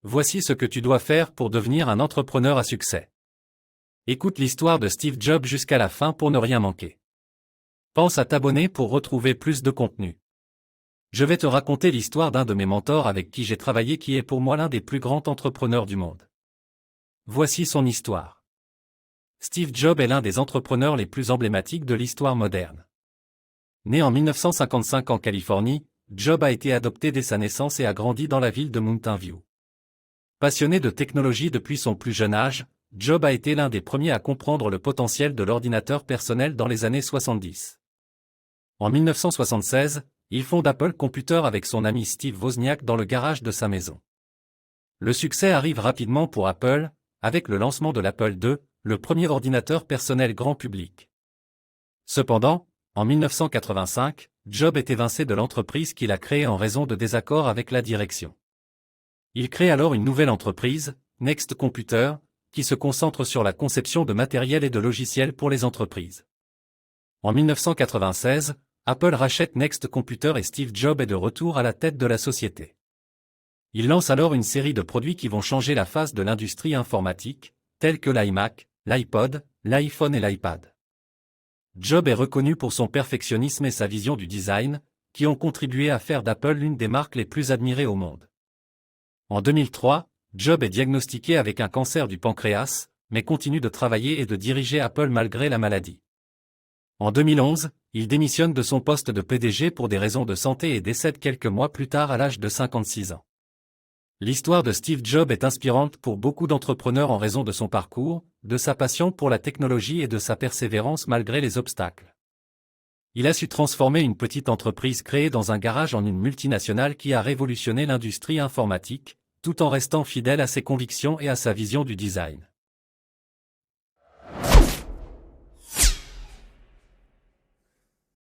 Voici ce que tu dois faire pour devenir un entrepreneur à succès. Écoute l'histoire de Steve Jobs jusqu'à la fin pour ne rien manquer. Pense à t'abonner pour retrouver plus de contenu. Je vais te raconter l'histoire d'un de mes mentors avec qui j'ai travaillé qui est pour moi l'un des plus grands entrepreneurs du monde. Voici son histoire. Steve Jobs est l'un des entrepreneurs les plus emblématiques de l'histoire moderne. Né en 1955 en Californie, Jobs a été adopté dès sa naissance et a grandi dans la ville de Mountain View. Passionné de technologie depuis son plus jeune âge, Jobs a été l'un des premiers à comprendre le potentiel de l'ordinateur personnel dans les années 70. En 1976, il fonde Apple Computer avec son ami Steve Wozniak dans le garage de sa maison. Le succès arrive rapidement pour Apple, avec le lancement de l'Apple II, le premier ordinateur personnel grand public. Cependant, en 1985, Jobs est évincé de l'entreprise qu'il a créée en raison de désaccords avec la direction. Il crée alors une nouvelle entreprise, Next Computer, qui se concentre sur la conception de matériel et de logiciels pour les entreprises. En 1996, Apple rachète Next Computer et Steve Jobs est de retour à la tête de la société. Il lance alors une série de produits qui vont changer la face de l'industrie informatique, tels que l'iMac, l'iPod, l'iPhone et l'iPad. Jobs est reconnu pour son perfectionnisme et sa vision du design, qui ont contribué à faire d'Apple l'une des marques les plus admirées au monde. En 2003, Jobs est diagnostiqué avec un cancer du pancréas, mais continue de travailler et de diriger Apple malgré la maladie. En 2011, il démissionne de son poste de PDG pour des raisons de santé et décède quelques mois plus tard à l'âge de 56 ans. L'histoire de Steve Jobs est inspirante pour beaucoup d'entrepreneurs en raison de son parcours, de sa passion pour la technologie et de sa persévérance malgré les obstacles. Il a su transformer une petite entreprise créée dans un garage en une multinationale qui a révolutionné l'industrie informatique, tout en restant fidèle à ses convictions et à sa vision du design.